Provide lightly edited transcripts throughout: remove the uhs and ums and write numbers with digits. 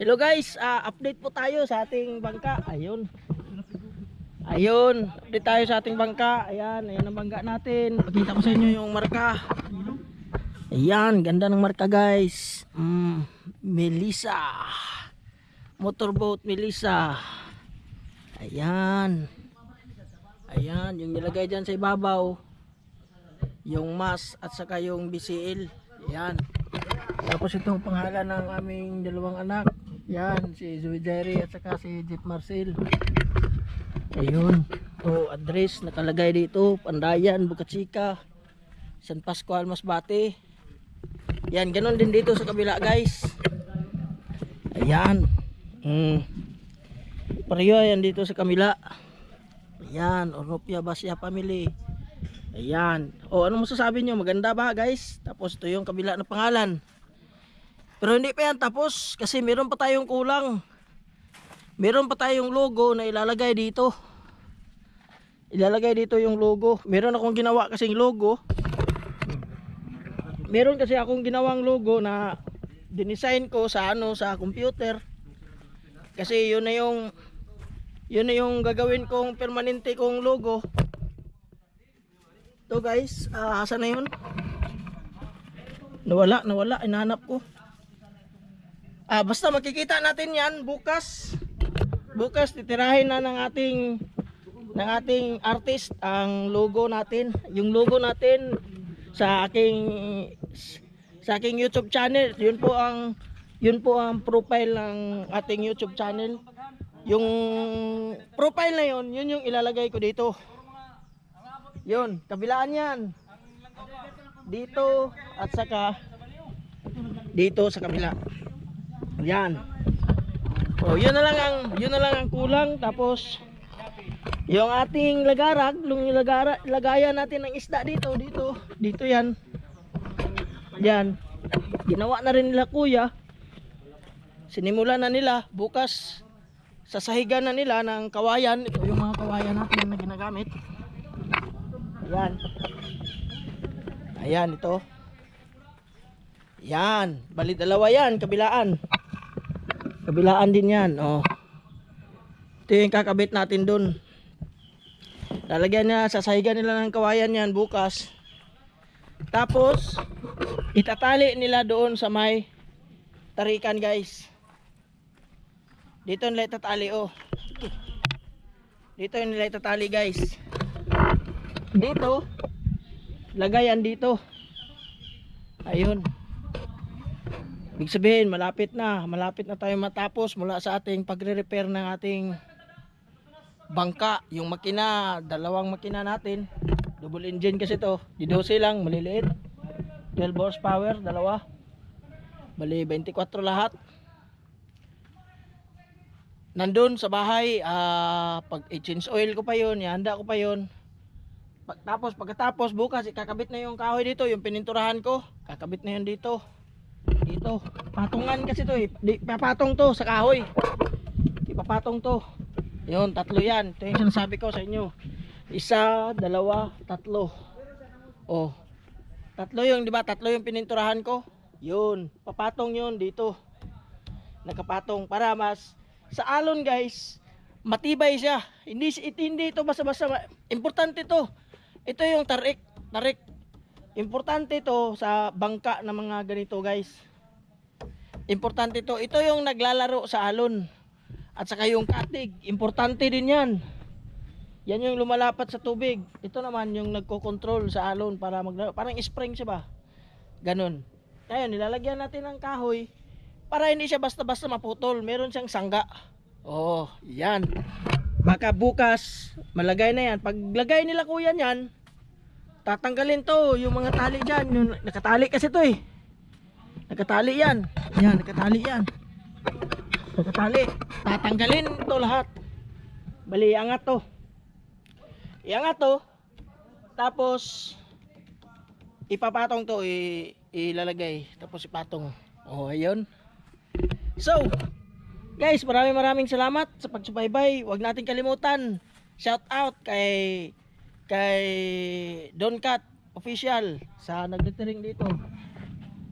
Hello guys, update po tayo sa ating bangka. Ayun, update tayo sa ating bangka. Ayan ang bangka natin. Pakita ko sa inyo yung marka. Ayan, ganda ng marka guys. Melissa, motorboat Melissa. Ayan, yung nilagay dyan sa ibabaw, yung mas at saka yung BCL. Ayan. Tapos ito pangalan ng aming dalawang anak. Yan, si Zoe Jerry at saka si Jeep Marcel. Ayun. Address nakalagay dito. Pandayan, Bukachika, San Pascual, Masbate. Yan, ganun din dito sa kabila guys. Ayan. Pareho yan dito sa kabila. Ayan, Oropia Basya Family. Ayan. Ano masasabi nyo? Maganda ba guys? Tapos ito yung kabila na pangalan. Pero hindi pa yan tapos kasi meron pa tayong kulang. Meron pa tayong logo na ilalagay dito. Ilalagay dito yung logo. Meron akong ginawa kasing logo. Meron kasi akong ginawang logo na dinesign ko sa sa computer. Kasi yun na yung gagawin kong permanente kong logo. Ito guys, saan na yun? Nawala, inahanap ko. Basta makikita natin yan bukas. Bukas titirahin na ng ating artist ang logo natin. Yung logo natin sa aking YouTube channel. Yun po ang profile ng ating YouTube channel. Yung profile na yun yung ilalagay ko dito. Yun, kabilaan yan. Dito at saka dito sa kabila. Yan. Yun na lang ang kulang. Tapos yung ating lagayan natin ng isda dito yan. Yan. Ginawa na rin nila kuya. Sinimulan na nila. Bukas sasahigan na nila ng kawayan. Ito yung mga kawayan natin na ginagamit. Ayan ito. Yan, bali dalawa yan, kabilaan din yan. Ito yung kakabit natin dun. Lalagyan na, sasahigan nila ng kawayan yan bukas. Tapos itatali nila doon sa may tarikan guys. Dito nila itatali Dito nila itatali guys. Dito lagayan dito. Ayun. Ibig sabihin malapit na tayo matapos mula sa ating pagre-repair ng ating bangka. Yung makina, dalawang makina natin, double engine kasi to, di 12 lang, maliliit, 12 horsepower, dalawa, bali 24 lahat. Nandun sa bahay, pag i-change oil ko pa yun, ihanda ko pa yun. Pagkatapos bukas ikakabit na yung kahoy dito, yung pininturahan ko, kakabit na yun dito. Patungan kasi to papatong to sa kahoy. Ipapatong to. Yun, tatlo yan. Ito yung sinasabi ko sa inyo. 1, 2, 3. Tatlo yung, di ba? Tatlo yung pininturahan ko. Yun, papatong yun dito. Nakapatong para mas sa alon guys, matibay siya. Hindi ito basta-basta. Importante to. Ito yung tarik. Importante to sa bangka na mga ganito guys. Importante to. Ito yung naglalaro sa alon. At saka yung katig. Importante din yan. Yan yung lumalapat sa tubig. Ito naman yung nagko-control sa alon para maglaro. Parang spring siya ba? Ganon. Kaya nilalagyan natin ng kahoy para hindi siya basta-basta maputol. Meron siyang sangga. Yan. Baka bukas malagay na yan. Paglagay nila kuya yan, tatanggalin to yung mga tali dyan. Yung nakatali kasi to nakatali yan. Yan, nakatali yan. Tatanggalin to lahat. Bali, iangat to. Tapos ipapatong to, ilalagay. Tapos ipatong. Ayun. So guys, maraming salamat sa pagsubaybay. Huwag natin kalimutan, shout out kay Don Cat Official sa nagdetering dito.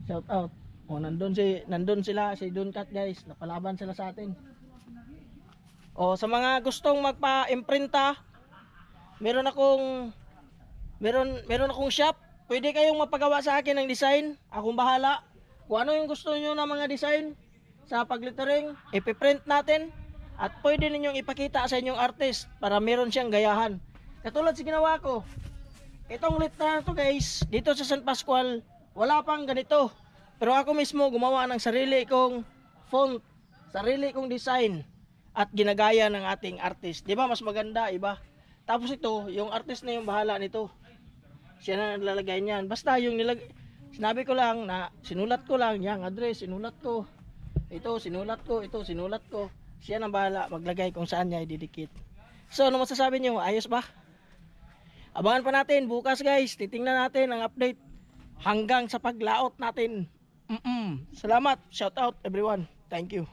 Shout out. O nandun sila, si Duncat guys, napalaban sila sa atin. O sa mga gustong magpa-imprinta, meron akong shop. Pwede kayong mapagawa sa akin ng design. Akong bahala. Kung ano yung gusto niyo na mga design sa paglittering, ipiprint natin at pwede ninyong ipakita sa inyong artist para meron siyang gayahan. Katulad sa ginawa ko. Itong letra na to guys, dito sa San Pascual, wala pang ganito. Pero ako mismo gumawa ng sarili kong font, sarili kong design at ginagaya ng ating artist. 'Di ba mas maganda, iba? Tapos ito, yung artist na yung bahala nito. Siya na naglalagay niyan. Basta yung sinabi ko lang na sinulat ko lang yung address, sinulat ko. Ito sinulat ko, ito sinulat ko. Siya na bahala maglagay kung saan niya ididikit. So ano masasabi niyo? Ayos ba? Abangan pa natin bukas guys. Titingnan natin ang update hanggang sa paglaot natin. Salamat. Shout out everyone. Thank you.